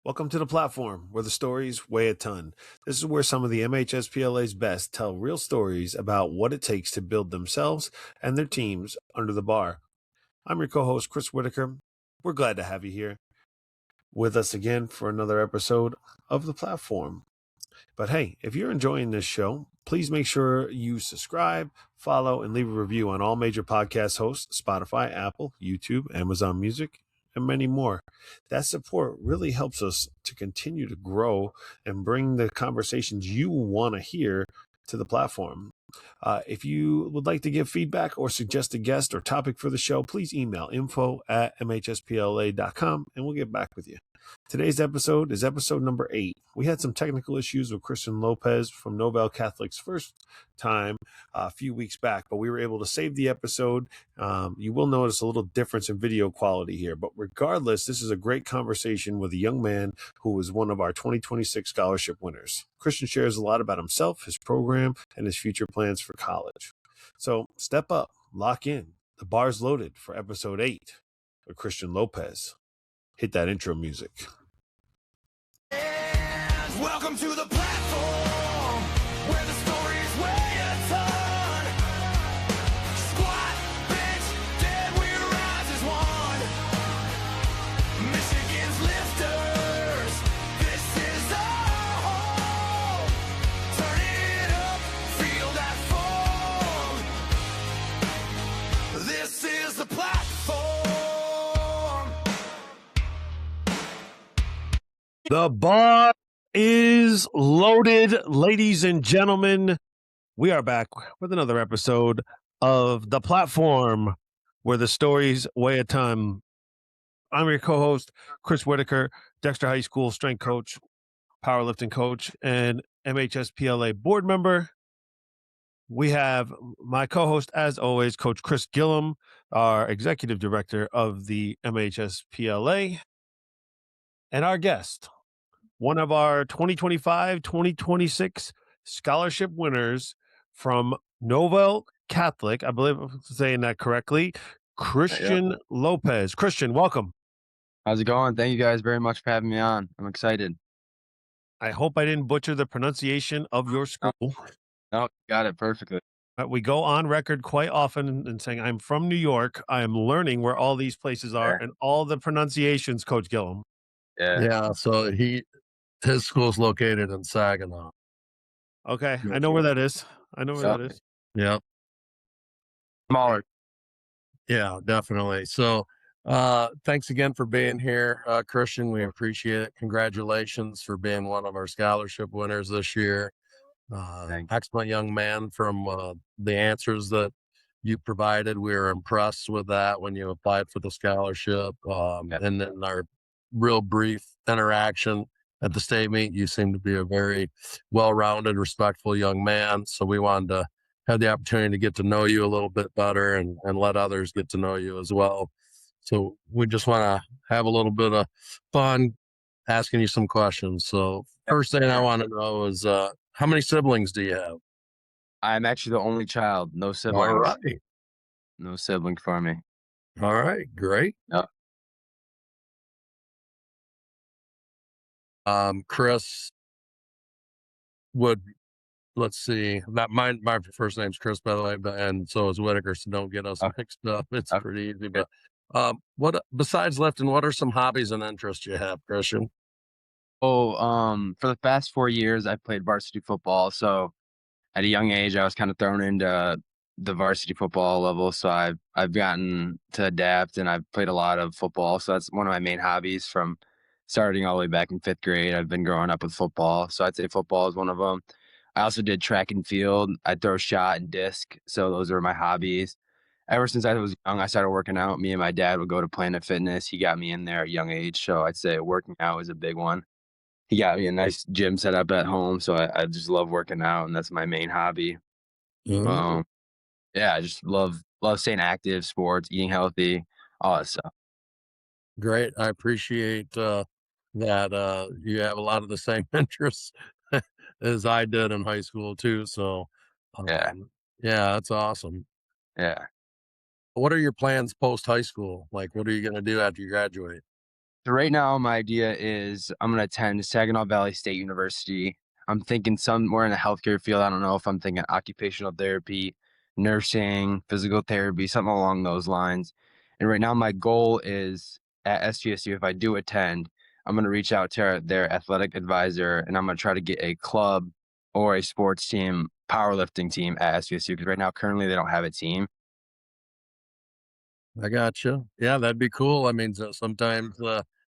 Welcome to the platform where the stories weigh a ton. This is where some of the MHSPLA's best tell real stories about what it takes to build themselves and their teams under the bar. I'm your co-host, Chris Whitaker. We're glad to have you here with us again for another episode of the platform. But hey, if you're enjoying this show, please make sure you subscribe, follow, and leave a review on all major podcast hosts, Spotify, Apple, YouTube, Amazon Music, and many more. That support really helps us to continue to grow and bring the conversations you want to hear to the platform. If you would like to give feedback or suggest a guest or topic for the show, please email info@mhspla.com and we'll get back with you. Today's episode is episode number 8. We had some technical issues with Christian Lopez from Nouvel Catholic's first time a few weeks back, but we were able to save the episode. You will notice a little difference in video quality here, but regardless, this is a great conversation with a young man who was one of our 2026 scholarship winners. Christian shares a lot about himself, his program, and his future plans for college. So step up, lock in. The bar's loaded for episode 8 with Christian Lopez. Hit that intro music. And welcome to the platform where the stories weigh a ton. Squat, bench, dead, we rise as one. Michigan's lifters, this is our home. Turn it up, feel that foam. This is the platform. The bar is loaded, ladies and gentlemen. We are back with another episode of The Platform where the stories weigh a ton. I'm your co-host, Chris Whitaker, Dexter High School strength coach, powerlifting coach, and MHSPLA board member. We have my co-host, as always, Coach Chris Gillum, our executive director of the MHSPLA, and our guest, one of our 2025-2026 scholarship winners from Nouvel Catholic, I believe I'm saying that correctly, Christian Lopez. Christian, welcome. How's it going? Thank you guys very much for having me on. I'm excited. I hope I didn't butcher the pronunciation of your school. No, got it perfectly. We go on record quite often in saying, I'm from New York. I am learning where all these places are and all the pronunciations, Coach Gillum. Yeah, so his school's located in Saginaw. Okay, I know where that is. Yeah. Smaller. Yeah, definitely. So thanks again for being here, Christian. We appreciate it. Congratulations for being one of our scholarship winners this year. Excellent young man. From the answers that you provided, we were impressed with that when you applied for the scholarship. And then our real brief interaction at the state meet, you seem to be a very well-rounded, respectful young man. So we wanted to have the opportunity to get to know you a little bit better and let others get to know you as well. So we just want to have a little bit of fun asking you some questions. So first thing I want to know is how many siblings do you have? I'm actually the only child. No siblings. All right. No sibling for me. All right. Great. Yep. Chris let's see, that my first name's Chris, by the way, and so is Whitaker, so don't get us mixed up. It's pretty easy. But what besides lifting, what are some hobbies and interests you have, Christian? For the past 4 years, I played varsity football. So at a young age, I was kind of thrown into the varsity football level. So I've gotten to adapt, and I've played a lot of football. So that's one of my main hobbies from starting all the way back in 5th grade. I've been growing up with football. So I'd say football is one of them. I also did track and field. I throw shot and disc. So those are my hobbies. Ever since I was young, I started working out. Me and my dad would go to Planet Fitness. He got me in there at a young age. So I'd say working out was a big one. He got me a nice gym set up at home. So I just love working out, and that's my main hobby. Mm-hmm. I just love staying active, sports, eating healthy, all that stuff. Great. I appreciate that you have a lot of the same interests as I did in high school too. So yeah, that's awesome. Yeah. What are your plans post high school? Like, what are you going to do after you graduate? So right now, my idea is I'm going to attend Saginaw Valley State University. I'm thinking somewhere in the healthcare field. I don't know if I'm thinking occupational therapy, nursing, physical therapy, something along those lines. And right now, my goal is at SGSU, if I do attend, I'm going to reach out to their athletic advisor and I'm going to try to get a club or a sports team, powerlifting team at SGSU. Because right now, currently, they don't have a team. I got you. Yeah, that'd be cool. I mean, sometimes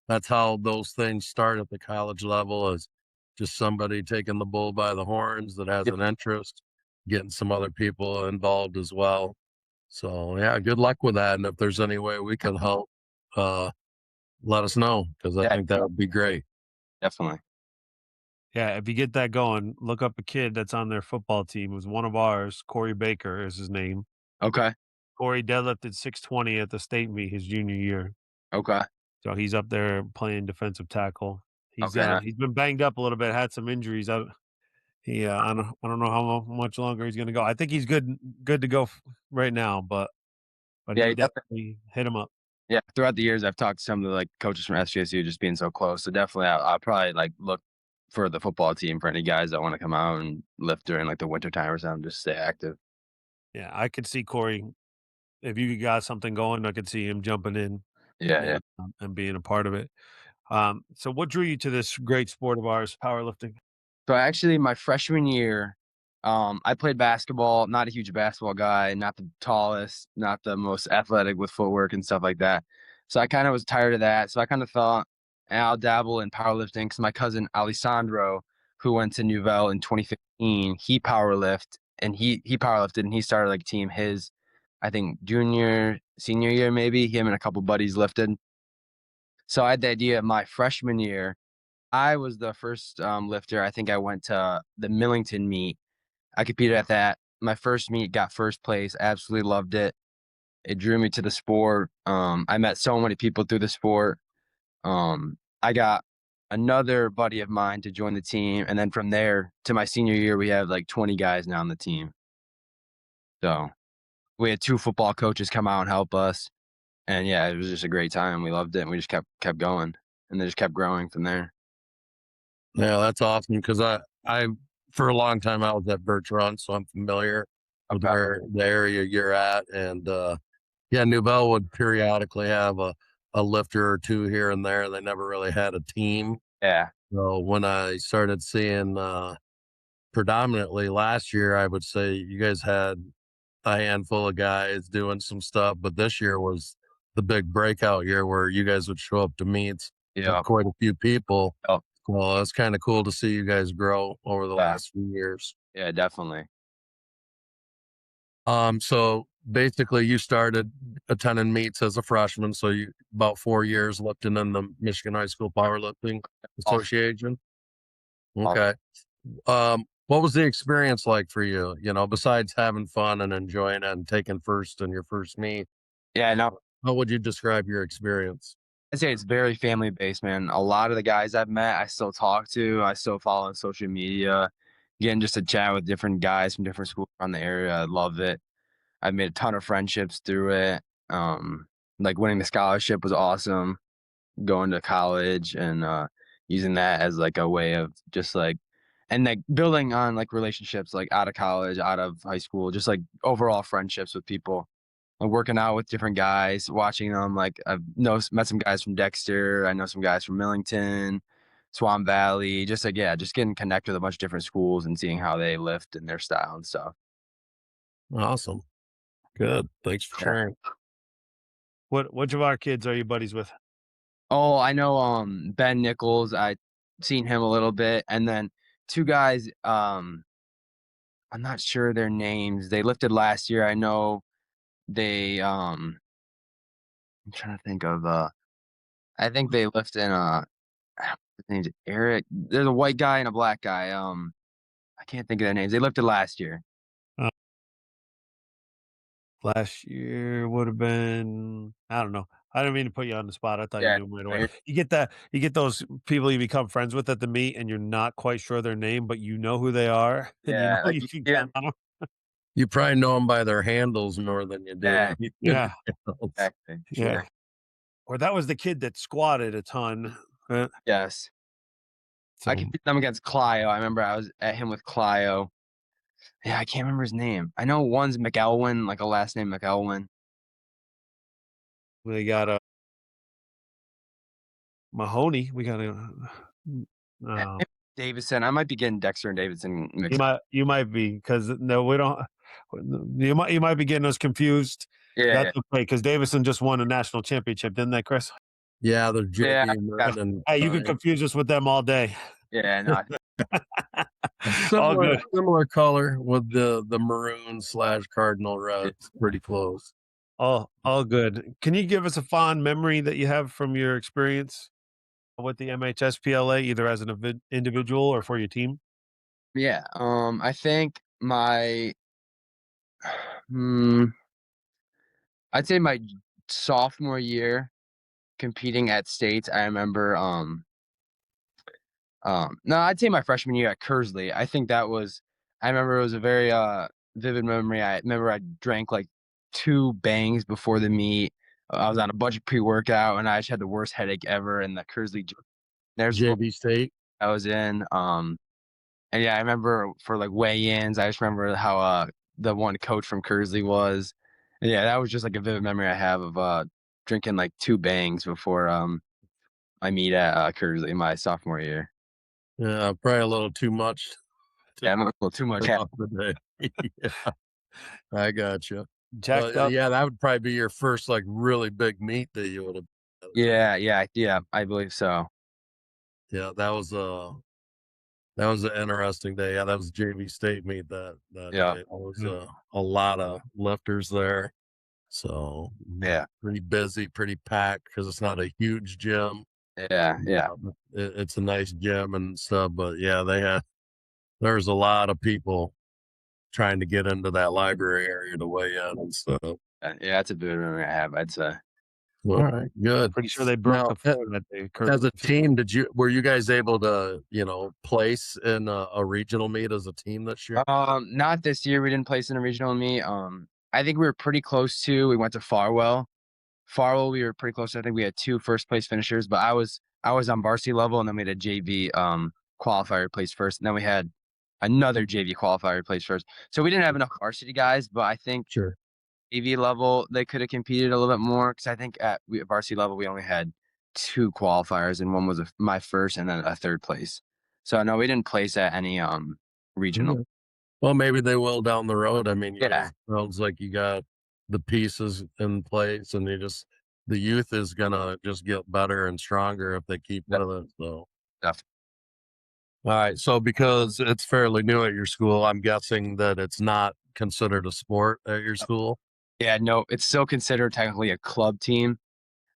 that's how those things start at the college level is just somebody taking the bull by the horns that has Yep. an interest, getting some other people involved as well. So yeah, good luck with that. And if there's any way we can help, uh, let us know because I Yeah, think that would be great. definitely. Yeah, if you get that going, look up a kid that's on their football team. It was one of ours. Corey Baker is his name. Okay. Corey deadlifted 620 at the state meet his junior year. Okay. So he's up there playing defensive tackle. Okay. Nice. He's been banged up a little bit, had some injuries. I don't know how much longer he's going to go. I think he's good to go right now, but Yeah, he he definitely. definitely hit him up. Yeah, throughout the years, I've talked to some of the like coaches from SGSU just being so close. So definitely, I'll probably like look for the football team for any guys that want to come out and lift during like the winter time or something, just stay active. Yeah, I could see Corey if you got something going. I could see him jumping in Yeah, yeah. and being a part of it. So what drew you to this great sport of ours, powerlifting? So actually, my freshman year, I played basketball. Not a huge basketball guy, not the tallest, not the most athletic with footwork and stuff like that. So I kind of was tired of that. So I kind of thought, I'll dabble in powerlifting because my cousin Alessandro, who went to Nouvel in 2015, he powerlifted and he started like a team his, I think senior year maybe. Him and a couple buddies lifted. So I had the idea my freshman year. I was the first lifter. I think I went to the Millington meet. I competed at that. My first meet, got first place. Absolutely loved it. It drew me to the sport. I met so many people through the sport. I got another buddy of mine to join the team, and then from there to my senior year, we have like 20 guys now on the team. So we had 2 football coaches come out and help us, and yeah, it was just a great time. We loved it, and we just kept going, and they just kept growing from there. Yeah, that's awesome because I for a long time I was at Birch Run, so I'm familiar with Okay. where the area you're at. And yeah, Nouvel would periodically have a lifter or two here and there. They never really had a team. Yeah. So when I started seeing predominantly last year, I would say you guys had a handful of guys doing some stuff, but this year was the big breakout year where you guys would show up to meets with Yeah. quite a few people. Oh, Well, it's kind of cool to see you guys grow over the yeah. last few years. Yeah, definitely. So basically you started attending meets as a freshman, so you about 4 years lifting in the Michigan High School Powerlifting Awesome. Association. Awesome. Okay. What was the experience like for you? You know, besides having fun and enjoying it and taking first in your first meet, Yeah, no, how would you describe your experience? I'd say it's very family based, man. A lot of the guys I've met, I still talk to. I still follow on social media. Getting just to chat with different guys from different schools around the area. I love it. I've made a ton of friendships through it. Like winning the scholarship was awesome. Going to college and using that as like a way of just like and like building on like relationships like out of college, out of high school, just like overall friendships with people. Like working out with different guys, watching them. Like met some guys from Dexter. I know some guys from Millington, Swan Valley. Just like just getting connected with a bunch of different schools and seeing how they lift and their style and stuff. Awesome. Good. Thanks for Yeah. sharing. Which of our kids are you buddies with? Oh, I know Ben Nichols. I seen him a little bit, and then 2 guys. I'm not sure their names. They lifted last year. I know they. I'm trying to think of. I think they lift in his name's Eric. There's a white guy and a black guy. I can't think of their names. They lifted last year. Uh, Last year would have been, I don't know. I didn't mean to put you on the spot. I thought you Yeah. knew 'em right away. You get those people you become friends with at the meet and you're not quite sure their name, but you know who they are and you Yeah. know Like, you can yeah. count on 'em. You probably know them by their handles more than you do. Yeah. Yeah. handles. Exactly. Yeah. Sure. or that was the kid that squatted a ton. Yes. I So competed them against Clio. I remember I was at him with Clio. Yeah, I can't remember his name. I know one's McElwin, like a last name McElwin. we got a Mahoney. We got a. Yeah, maybe Davidson. I might be getting Dexter and Davidson mixed. You might be, because no, we don't. You might be getting us confused. Yeah, That's okay, because Davison just won a national championship, didn't they, Chris? Yeah, they're yeah, JV got- and Hey, you can confuse us with them all day. yeah. No, All similar good. similar color with the maroon / cardinal red. It's pretty close. All good. Can you give us a fond memory that you have from your experience with the MHSPLA, either as an individual or for your team? yeah. I think my, hmm, I'd say my sophomore year competing at states. I remember, no, I'd say my freshman year at Kersley. I think that was. I remember it was a very vivid memory. I remember I drank like 2 bangs before the meet. I was on a bunch of pre-workout, and I just had the worst headache ever. And the Kersley, there's JV State. I was in. And yeah, I remember for like weigh-ins, I just remember how the one coach from Kersley was. And yeah, that was just like a vivid memory I have of drinking like 2 bangs before my meet at Kersley my sophomore year. Yeah, probably a little too much. Yeah, a little too much. Off the day. Yeah, I got you. Jacked up. Yeah, that would probably be your first like really big meet that you would have. Yeah, I believe so. Yeah, that was an interesting day. Yeah, that was JV State meet that Yeah. day. It was a lot of lifters there. So Yeah. pretty busy, pretty packed because it's not a huge gym. Yeah. It's a nice gym and stuff, but yeah, there's a lot of people trying to get into that library area to weigh in and stuff. Yeah, that's a vivid memory I have, I'd say. All right, good. Pretty sure they broke Now, the floor that day. as a team, were you guys able to, place in a regional meet as a team this year? Not this year. We didn't place in a regional meet. I think we were pretty close to. We went to Farwell. We were pretty close. I think we had 2 first place finishers, but I was on varsity level, and then we had a JV qualifier placed first, and then we had another JV qualifier placed first. So we didn't have enough varsity guys, but I think Sure. JV level they could have competed a little bit more, because I think at varsity level we only had 2 qualifiers, and one was my first and then a 3rd place. So no, we didn't place at any regional. Okay. Well, maybe they will down the road. I mean, Yeah. sounds like you got the pieces in place, and the youth is gonna just get better and stronger if they keep with it. So, Stuff. all right. So, because it's fairly new at your school, I'm guessing that it's not considered a sport at your school. Yeah, no, it's still considered technically a club team.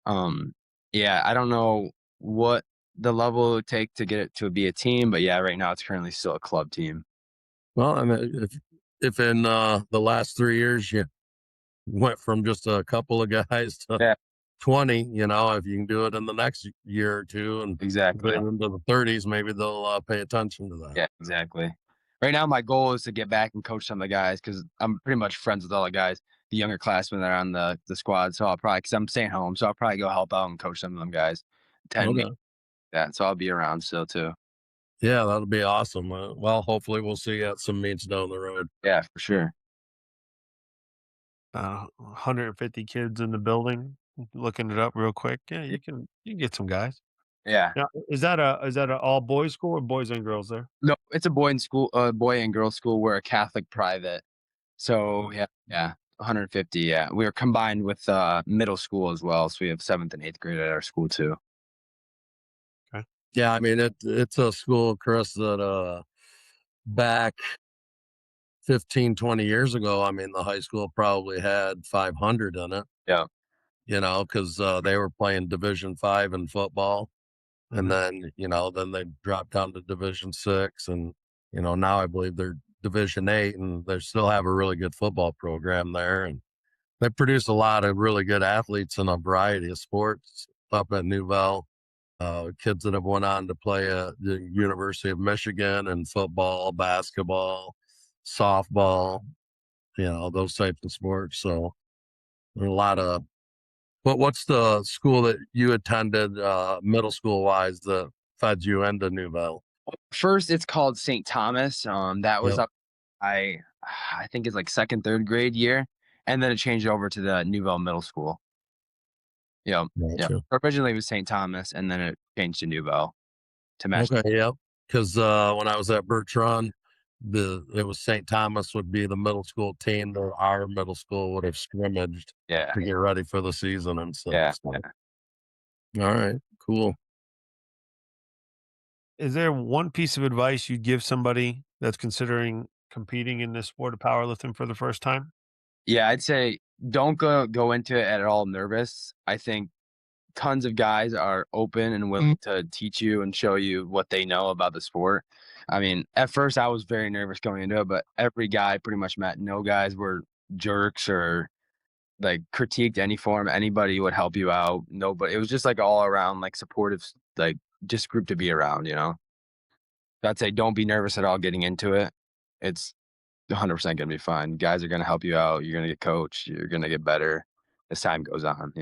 Yeah, I don't know what the level it would take to get it to be a team, but yeah, right now it's currently still a club team. Well, I mean, if in the last 3 years you went from just a couple of guys to Yeah. 20, if you can do it in the next year or two and Exactly. get into the 30s, maybe they'll pay attention to that. Yeah, exactly. Right now, my goal is to get back and coach some of the guys, because I'm pretty much friends with all the guys, the younger classmen that are on the squad. So I'll probably, because I'm staying home, so I'll probably go help out and coach some of them guys. 10 Okay. weeks. Yeah, so I'll be around still too. Yeah, that'll be awesome. Well, hopefully we'll see you at some meets down the road. Yeah, for sure. 150 kids in the building. Looking it up real quick. Yeah, you can get some guys. Yeah. Now, is that a all boys school or boys and girls there? No, it's a boy and girls school. We're a Catholic private. So yeah, 150. Yeah, we are combined with middle school as well. So we have 7th and 8th grade at our school too. Yeah, I mean it's a school, Chris, that back 15, 20 years ago, I mean the high school probably had 500 in it. Yeah. Because they were playing Division 5 in football. And then, then they dropped down to Division 6. And, now I believe they're Division 8, and they still have a really good football program there. And they produce a lot of really good athletes in a variety of sports up at Nouvel. Kids that have went on to play at the University of Michigan in football, basketball, softball, those types of sports. So there are a lot of What's the school that you attended middle school wise that fed you into Nouvel? First, it's called St. Thomas. That was Yep. up I I think it's like second, third grade year, and then it changed over to the Nouvel Middle School. Yep, yep. Gotcha. Originally, it was St. Thomas, and then it changed to Nouvel to match. Okay. Yep. Because when I was at Bertrand, it was St. Thomas would be the middle school team, or our middle school would have scrimmaged Yeah, to get ready for the season and stuff. yeah, So, yeah. all right, cool. Is there one piece of advice you'd give somebody that's considering competing in this sport of powerlifting for the first time? Yeah, I'd say don't go into it at all nervous. I think tons of guys are open and willing to teach you and show you what they know about the sport. I mean, at first I was very nervous going into it, but every guy I pretty much met, no guys were jerks or like critiqued any form. Anybody would help you out. Nobody. It was just like all around like supportive, like just group to be around. I'd say don't be nervous at all getting into it. It's 100% gonna be fine. Guys are gonna help you out. You're gonna get coached. You're gonna get better as time goes on.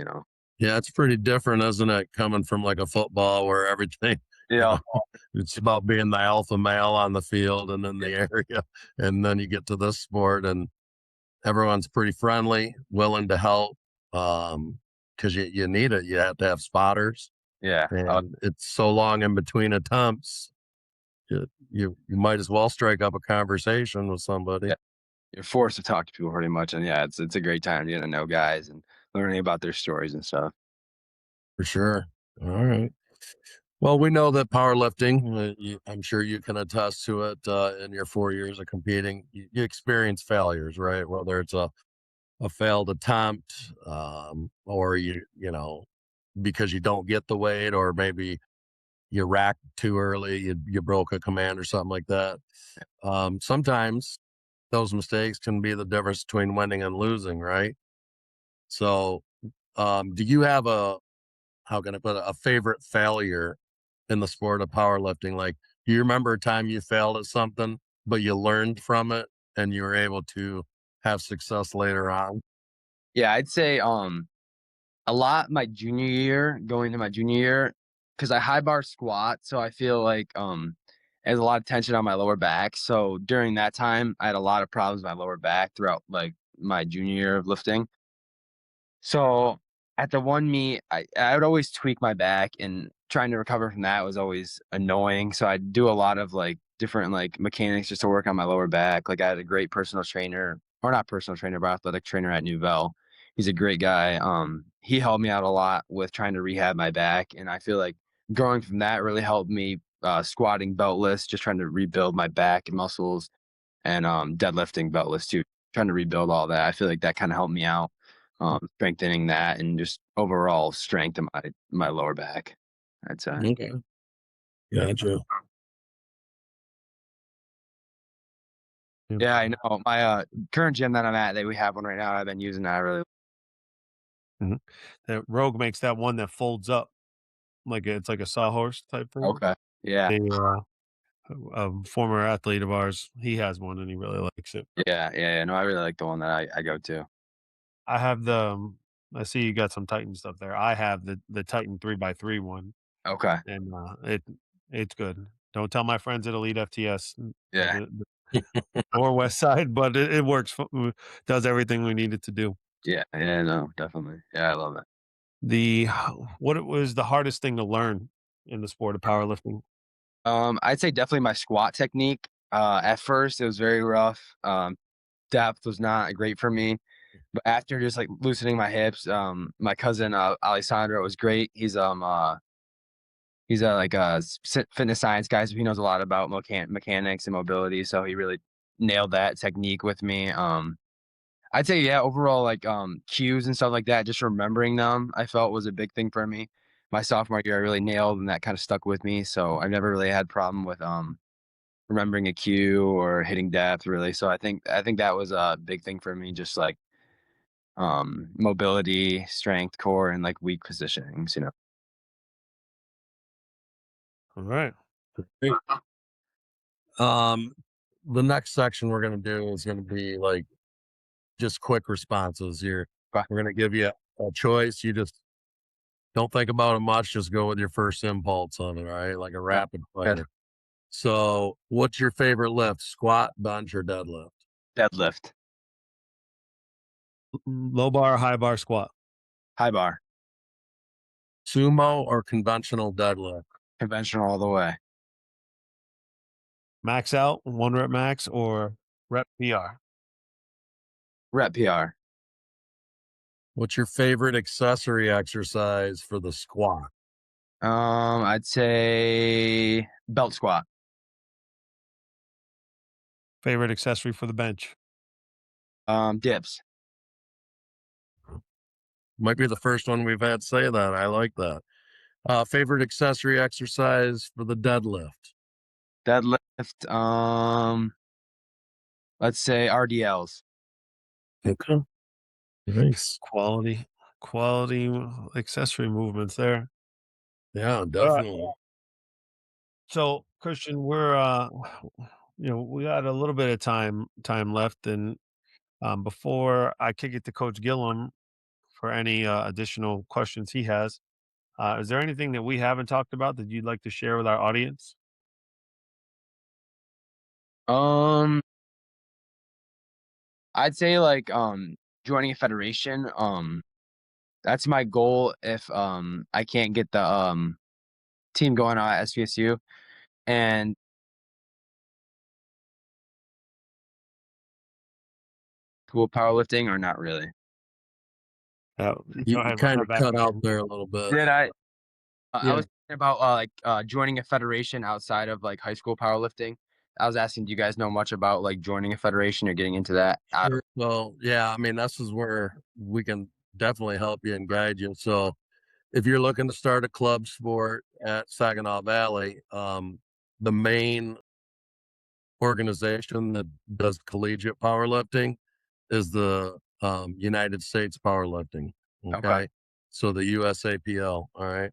Yeah, it's pretty different, isn't it? Coming from like a football where everything, you Yeah. know, it's about being the alpha male on the field and in the area. And then you get to this sport and everyone's pretty friendly, willing to help. Because you need it. You have to have spotters. Yeah. And it's so long in between attempts. You might as well strike up a conversation with somebody. Yeah. You're forced to talk to people pretty much, and yeah, it's a great time getting to know guys and learning about their stories and stuff. For sure. All right. Well, we know that powerlifting, I'm sure you can attest to it in your 4 years of competing. You experience failures, right? Whether it's a failed attempt, or because you don't get the weight, or maybe you racked too early, you broke a command or something like that. Sometimes those mistakes can be the difference between winning and losing, right? So, do you have how can I put it, a favorite failure in the sport of powerlifting? Like, do you remember a time you failed at something, but you learned from it and you were able to have success later on? Yeah, I'd say a lot my junior year, going into my junior year, because I high bar squat, so I feel like there's a lot of tension on my lower back. So during that time, I had a lot of problems with my lower back throughout like my junior year of lifting. So at the one meet, I would always tweak my back, and trying to recover from that was always annoying. So I'd do a lot of like different like mechanics just to work on my lower back. Like I had a great personal trainer, or not personal trainer, but athletic trainer at Nouvel. He's a great guy. He helped me out a lot with trying to rehab my back, and I feel like growing from that really helped me squatting beltless, just trying to rebuild my back and muscles, and deadlifting beltless too, trying to rebuild all that. I feel like that kind of helped me out, strengthening that and just overall strength in my lower back, I'd say. Okay. Gotcha. Yeah, I know. My current gym that I'm at, we have one right now. I've been using that. I really Mhm. The Rogue makes that one that folds up it's like a sawhorse type thing. okay. Yeah, A former athlete of ours, he has one and he really likes it. yeah. No, I really like the one that I go to. I have I see you got some Titan stuff there. I have the Titan 3x3 one, Okay. and it's good. Don't tell my friends at Elite FTS, Yeah. or West Side, but it works. Does everything we need it to do. Yeah. Yeah. No, definitely. Yeah, I love it. The what was the hardest thing to learn in the sport of powerlifting? I'd say definitely my squat technique. At first, it was very rough. Depth was not great for me. But after just like loosening my hips, my cousin Alessandro was great. He's a like a fitness science guy, so he knows a lot about mechanics and mobility. So he really nailed that technique with me. I'd say yeah, overall like cues and stuff like that, just remembering them, I felt was a big thing for me. My sophomore year, I really nailed, and that kind of stuck with me. So I've never really had problem with remembering a cue or hitting depth really. So I think that was a big thing for me, just like mobility, strength, core, and like weak positionings. All right. Um, the next section we're going to do is going to be like just quick responses here. Okay. We're going to give you a choice, you just don't think about it much. Just go with your first impulse on it, right? Like a rapid fire. So, what's your favorite lift? Squat, bench, or deadlift? Deadlift, Low bar, high bar, squat. high bar, Sumo or conventional deadlift? conventional all the way. Max out, 1 rep max, or rep PR. Rep PR. What's your favorite accessory exercise for the squat? I'd say belt squat. Favorite accessory for the bench. Dips. Might be the first one we've had say that. I like that. Favorite accessory exercise for the deadlift? Deadlift. Let's say RDLs. Okay. Nice. Quality accessory movements there. Yeah, definitely. So Christian, we're we got a little bit of time left, and before I kick it to Coach Gillum for any additional questions he has, is there anything that we haven't talked about that you'd like to share with our audience? I'd say like joining a federation. That's my goal if I can't get the team going on at SVSU. And school powerlifting or not really. You Go ahead, kind run of that back cut again. out there a little bit. Did I? I Yeah. was thinking about joining a federation outside of like high school powerlifting. I was asking, do you guys know much about like joining a federation or getting into that? Sure. Well, yeah, I mean, this is where we can definitely help you and guide you. So, if you're looking to start a club sport at Saginaw Valley, the main organization that does collegiate powerlifting is the United States Powerlifting. Okay. Okay. So the USAPL. All right.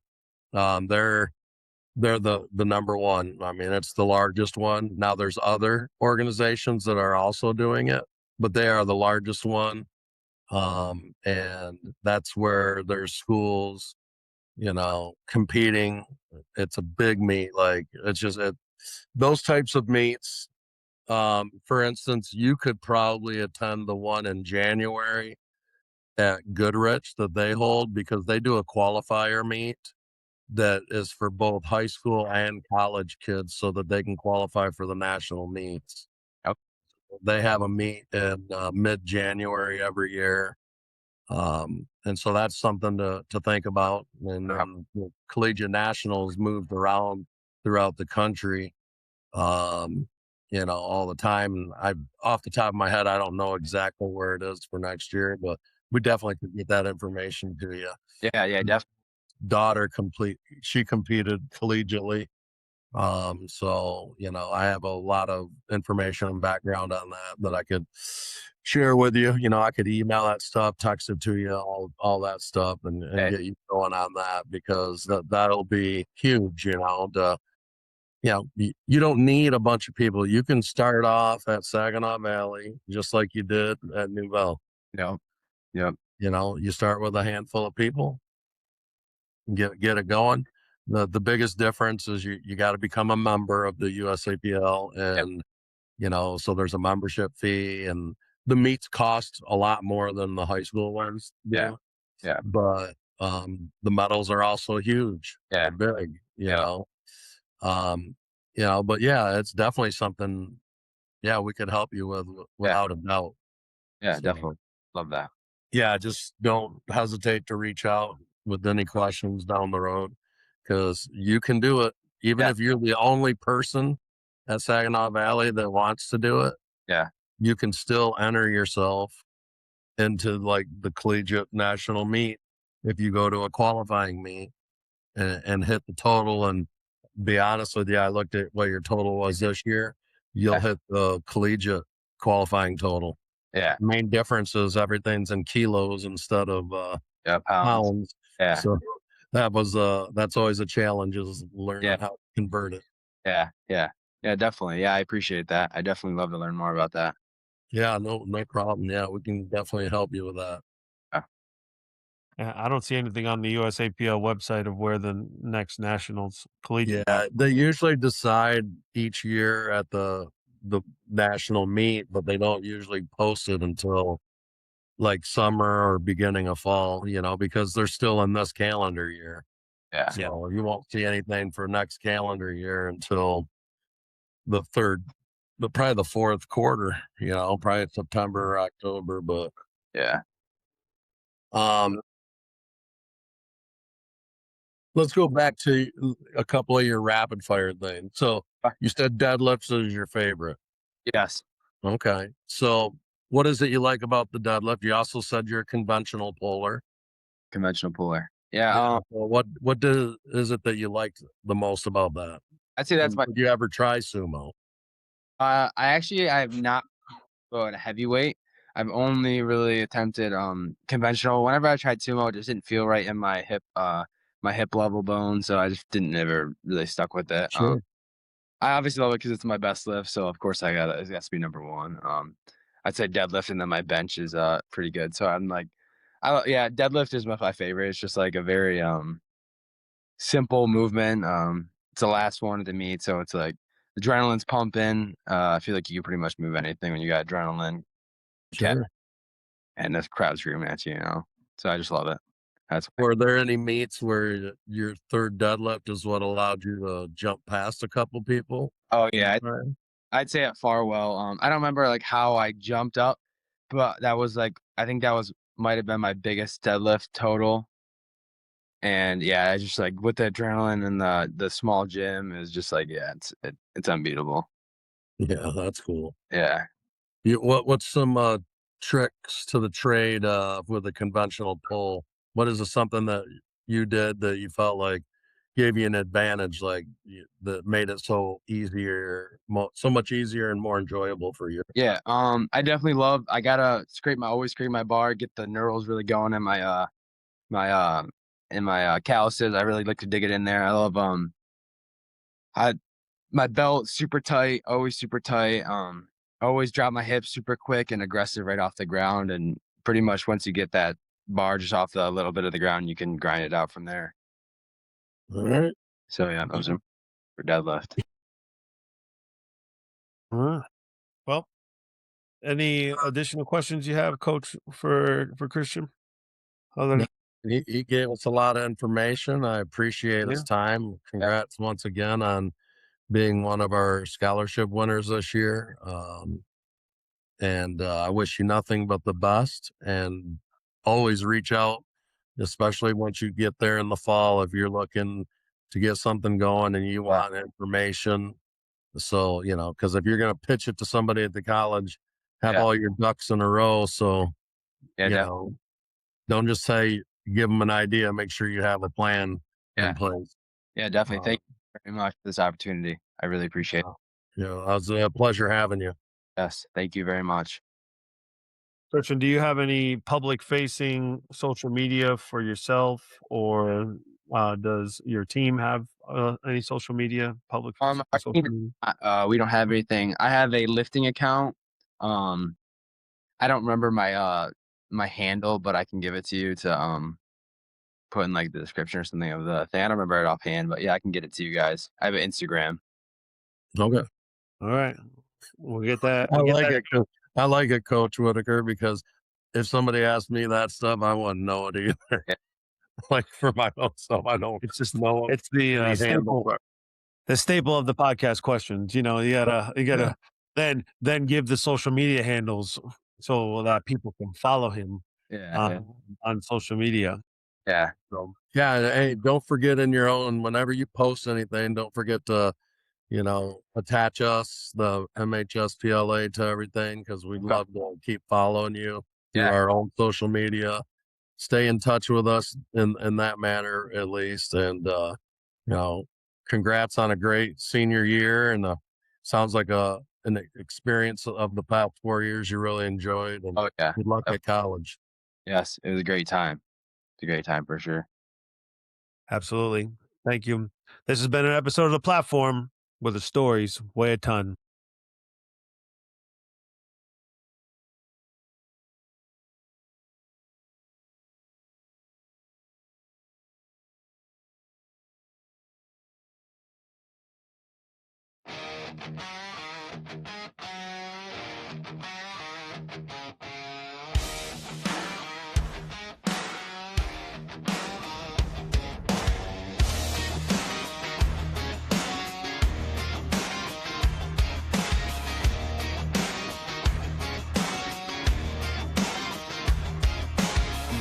They're the number one. I mean, it's the largest one. Now there's other organizations that are also doing it, but they are the largest one. And that's where there's schools, competing. It's a big meet. Like it's just those types of meets. For instance, you could probably attend the one in January at Goodrich that they hold because they do a qualifier meet that is for both high school and college kids so that they can qualify for the national meets. Yep. They have a meet in mid-January every year. And so that's something to think about. And collegiate nationals moved around throughout the country, all the time. And off the top of my head, I don't know exactly where it is for next year, but we definitely could get that information to you. Yeah, definitely. Daughter she competed collegiately. So I have a lot of information and background on that I could share with you. I could email that stuff, text it to you, all that stuff, and get you going on that because that'll be huge. You don't need a bunch of people. You can start off at Saginaw Valley just like you did at Nouvel. Yep. You start with a handful of people, get it going. The biggest difference is you got to become a member of the USAPL, and so there's a membership fee, and the meets cost a lot more than the high school ones do. Yeah. But the medals are also huge. Yeah. They're big. But yeah, it's definitely something. Yeah, we could help you with without a doubt. Yeah, So, definitely. Love that. yeah, just don't hesitate to reach out with any questions down the road because you can do it. Even if you're the only person at Saginaw Valley that wants to do it, you can still enter yourself into like the collegiate national meet if you go to a qualifying meet and hit the total. And be honest with you, I looked at what your total was this year. You'll hit the collegiate qualifying total. Yeah. The main difference is everything's in kilos instead of pounds. Yeah. So that's always a challenge is learning how to convert it. Yeah, definitely. Yeah, I appreciate that. I definitely love to learn more about that. Yeah, no problem. Yeah, we can definitely help you with that. I don't see anything on the USAPL website of where the next nationals collegiate. Yeah, they usually decide each year at the national meet, but they don't usually post it until like summer or beginning of fall, because they're still in this calendar year. Yeah. So you won't see anything for next calendar year until the third, but probably the fourth quarter, probably September or October. But Yeah. um, let's go back to a couple of your rapid fire things. So you said deadlifts is your favorite. Yes. Okay. So what is it you like about the deadlift? You also said you're a conventional puller. Conventional puller. Yeah. Yeah. Well, is it that you like the most about that? I'd say that's And my. did you ever try sumo? I have not gone heavyweight. I've only really attempted conventional. Whenever I tried sumo, it just didn't feel right in my hip level bone, so I just didn't ever really stuck with it. Sure. I obviously love it because it's my best lift, so of course it has to be number one. I'd say deadlift, and then my bench is pretty good. So I'm like, yeah, deadlift is my favorite. It's just like a very simple movement. It's the last one of the meet, so it's like adrenaline's pumping. I feel like you can pretty much move anything when you got adrenaline. Sure. And the crowd screaming at you, So I just love it. That's Were there any meets where your third deadlift is what allowed you to jump past a couple people? oh yeah, Right. I'd say at Farwell. I don't remember like how I jumped up, but that was like I think that was might have been my biggest deadlift total. And yeah, I just like with the adrenaline and the small gym is just like it's unbeatable. Yeah, that's cool. Yeah. What's some tricks to the trade with a conventional pull? What is something that you did that you felt like gave you an advantage, like that made it so easier, so much easier and more enjoyable for you? Yeah. I definitely love I gotta always scrape my bar, get the neurals really going my in my calluses. I really like to dig it in there. I love I my belt super tight, always super tight. Always drop my hips super quick and aggressive right off the ground. And pretty much once you get that bar just off the little bit of the ground, you can grind it out from there. All right. So yeah, those are for deadlift. Well, any additional questions you have, Coach, for Christian? No, Other he gave us a lot of information. I appreciate Yeah. his time. Congrats once again on being one of our scholarship winners this year. And I wish you nothing but the best. And always reach out, especially once you get there in the fall, if you're looking to get something going and you want information. So, because if you're going to pitch it to somebody at the college, have Yeah. all your ducks in a row. So, Yeah, you know, don't just say, give them an idea, make sure you have a plan yeah, in place. yeah, definitely. Uh, Thank you very much for this opportunity. I really appreciate it. it was a pleasure having you. Yes, thank you very much. Christian, do you have any public facing social media for yourself, or does your team have any social media, public facing Our social team, media? we don't have anything. I have a lifting account. Um, I don't remember my handle, but I can give it to you to put in like the description or something of the thing. I don't remember it offhand, but yeah, I can get it to you guys. I have an Instagram. Okay. All right, we'll get that. I We'll get like that. it. I like it, Coach Whitaker, because if somebody asked me that stuff, I wouldn't know it either. Yeah. Like for my own self, I don't It's just know it's the any handle. staple of the podcast questions. You gotta then give the social media handles so that people can follow him Yeah, on social media. yeah, So Yeah. Hey, don't forget in your own, whenever you post anything, don't forget to, attach us, the MHSPLA, to everything, because we'd love to keep following you through yeah, our own social media. Stay in touch with us in that manner, at least. And, you know, congrats on a great senior year. And sounds like an experience of the past 4 years you really enjoyed. And oh yeah, good luck at college. yes. It was a great time. It's a great time for sure. absolutely, thank you. This has been an episode of the platform where the stories weigh a ton.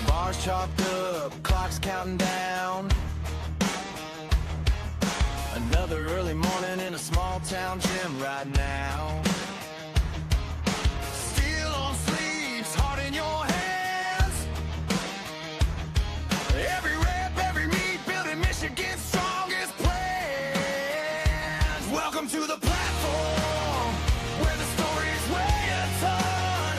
Bars chopped up, clocks counting down. Another early morning in a small town gym right now. Steel on sleeves, heart in your hands. Every rep, every meet, building Michigan's strongest plans. Welcome to the platform, where the stories weigh a ton.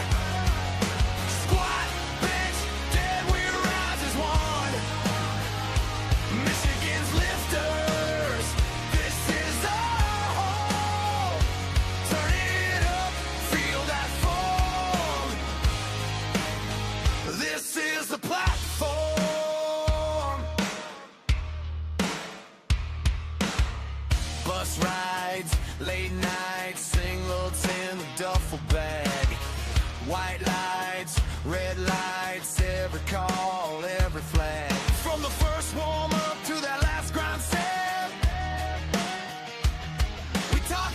Squat, bench, dead, we rise as one. Michigan's lifters, this is our home. Turn it up, feel that foam. This is the platform. Bus rides, late nights, singles in the duffel bag. White lights, red lights, every call, every flag. From the first warm up to that last grind set, we talk